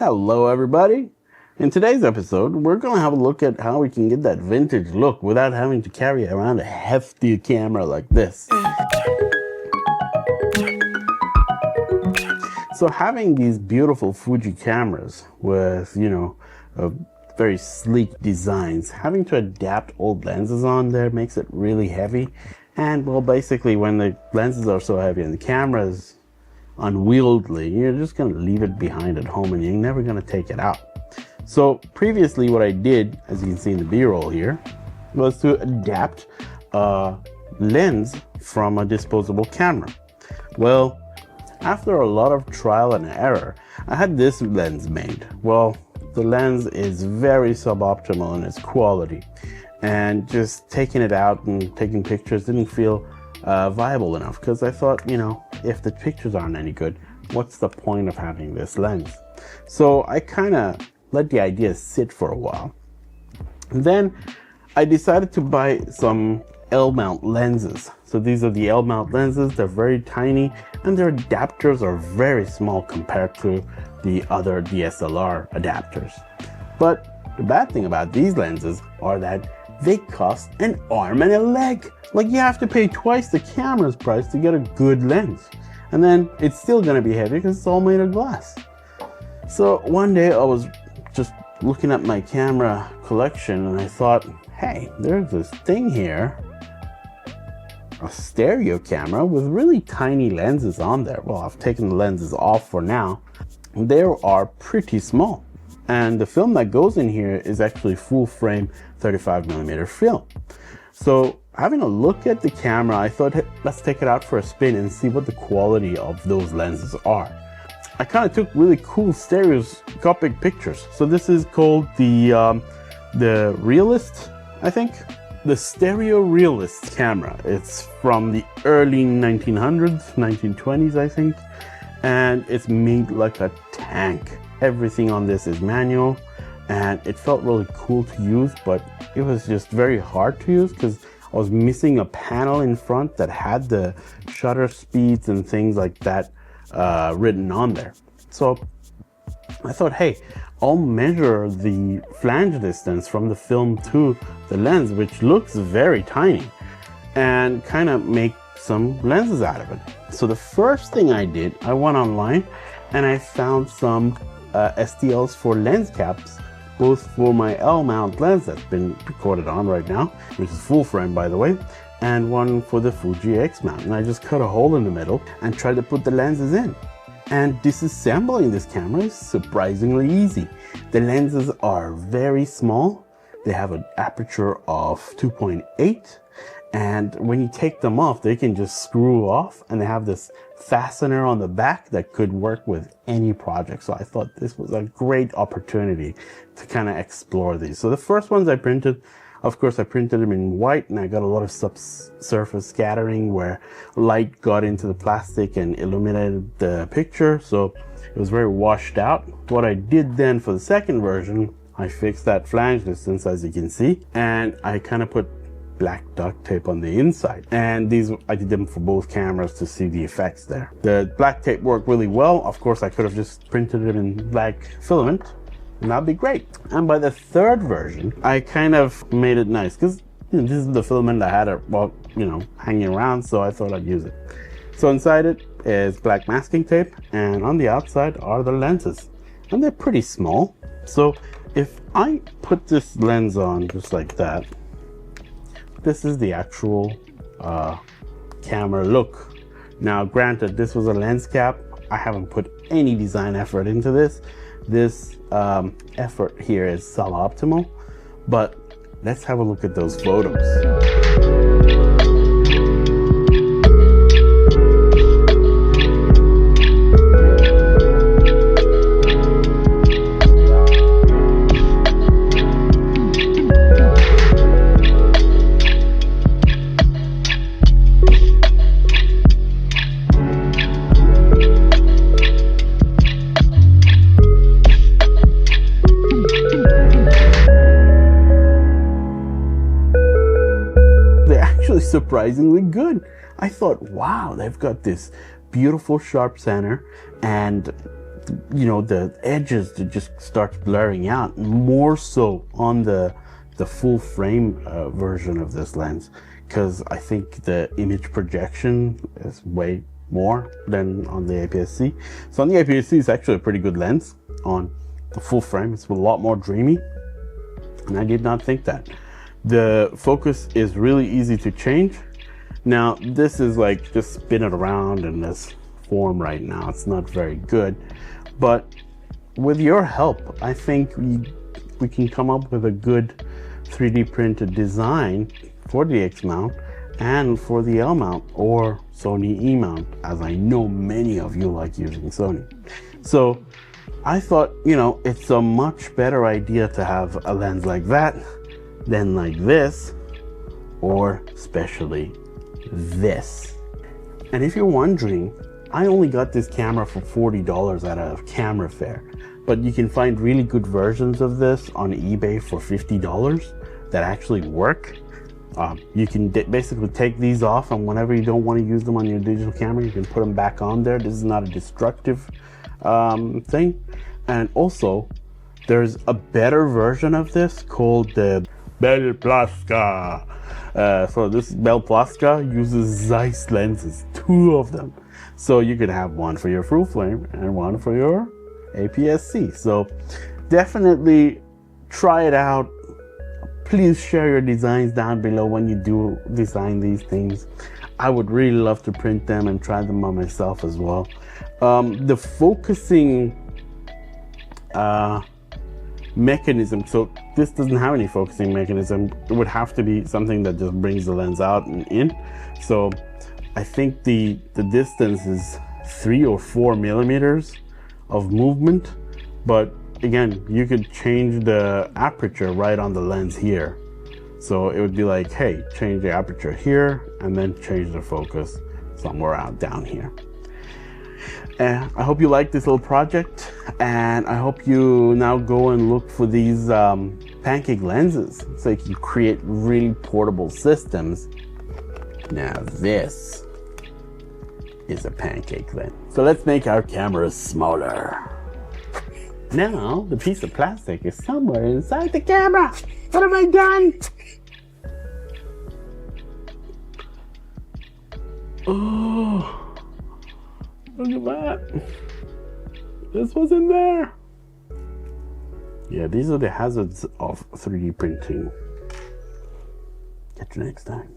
Hello everybody! In today's episode, we're going to have a look at how we can get that vintage look without having to carry around a hefty camera like this. So having these beautiful Fuji cameras with, very sleek designs, having to adapt old lenses on there makes it really heavy. And well, basically when the lenses are so heavy and the camera is unwieldy, you're just going to leave it behind at home and you're never going to take it out. So previously what I did, as you can see in the B-roll here, was to adapt a lens from a disposable camera. Well, after a lot of trial and error, I had this lens made. Well, the lens is very suboptimal in its quality, and just taking it out and taking pictures didn't feel viable enough, because I thought, if the pictures aren't any good, what's the point of having this lens? So I kind of let the idea sit for a while. And then I decided to buy some L-mount lenses. So these are the L-mount lenses. They're very tiny and their adapters are very small compared to the other DSLR adapters. But the bad thing about these lenses are that they cost an arm and a leg. Like, you have to pay twice the camera's price to get a good lens. And then it's still gonna be heavy because it's all made of glass. So one day I was just looking at my camera collection and I thought, hey, there's this thing here, a stereo camera with really tiny lenses on there. Well, I've taken the lenses off for now. They are pretty small. And the film that goes in here is actually full frame 35mm film. So having a look at the camera, I thought, hey, let's take it out for a spin and see what the quality of those lenses are. I kind of took really cool stereoscopic pictures. So this is called the Realist, I think. The Stereo Realist camera. It's from the early 1900s, 1920s, I think. And it's made like a tank. Everything on this is manual. And it felt really cool to use, but it was just very hard to use because I was missing a panel in front that had the shutter speeds and things like that written on there. So I thought, hey, I'll measure the flange distance from the film to the lens, which looks very tiny, and kind of make some lenses out of it. So the first thing I did, I went online and I found some STLs for lens caps, both for my L-mount lens that's been recorded on right now, which is full frame by the way, and one for the Fuji X mount. And I just cut a hole in the middle and tried to put the lenses in. And disassembling this camera is surprisingly easy. The lenses are very small. They have an aperture of 2.8. And when you take them off, they can just screw off, and they have this fastener on the back that could work with any project. So I thought this was a great opportunity to kind of explore these. So the first ones I printed, of course, I printed them in white, and I got a lot of subsurface scattering where light got into the plastic and illuminated the picture. So it was very washed out. What I did then for the second version, I fixed that flange distance, as you can see, and I kind of put black duct tape on the inside. And these, I did them for both cameras to see the effects there. The black tape worked really well. Of course, I could have just printed it in black filament, and that'd be great. And by the third version, I kind of made it nice because this is the filament I had, hanging around, so I thought I'd use it. So inside it is black masking tape, and on the outside are the lenses, and they're pretty small. So if I put this lens on just like that, this is the actual camera look. Now, granted, this was a lens cap. I haven't put any design effort into this. This effort here is suboptimal, but let's have a look at those photos. Surprisingly good. I thought, wow, they've got this beautiful sharp center and you know, the edges to just start blurring out, more so on the full frame version of this lens, because I think the image projection is way more than on the APS-C. So on the APS-C, it's actually a pretty good lens. On the full frame, it's a lot more dreamy, and I did not think that. The focus is really easy to change. Now, this is like just spin it around in this form right now. It's not very good, but with your help, I think we can come up with a good 3D printed design for the X mount and for the L mount or Sony E mount, as I know many of you like using Sony. So I thought, you know, it's a much better idea to have a lens like that than like this, or especially this. And if you're wondering, I only got this camera for $40 at a camera fair, but you can find really good versions of this on eBay for $50 that actually work. You can basically take these off, and whenever you don't want to use them on your digital camera, you can put them back on there. This is not a destructive thing. And also, there's a better version of this called the Bell Plaska. So this Bell Plaska uses Zeiss lenses, 2 of them. So you could have one for your full frame and one for your APS-C. So definitely try it out. Please share your designs down below when you do design these things. I would really love to print them and try them on myself as well. The focusing mechanism, so this doesn't have any focusing mechanism. It would have to be something that just brings the lens out and in. So I think the distance is 3 or 4 millimeters of movement, but again, you could change the aperture right on the lens here. So it would be like, hey, change the aperture here and then change the focus somewhere out down here. I hope you like this little project, and I hope you now go and look for these Pancake lenses so you can create really portable systems. Now this is a Pancake lens. So let's make our cameras smaller. Now the piece of plastic is somewhere inside the camera. What have I done? Oh, look at that. This wasn't there. Yeah, these are the hazards of 3D printing. Catch you next time.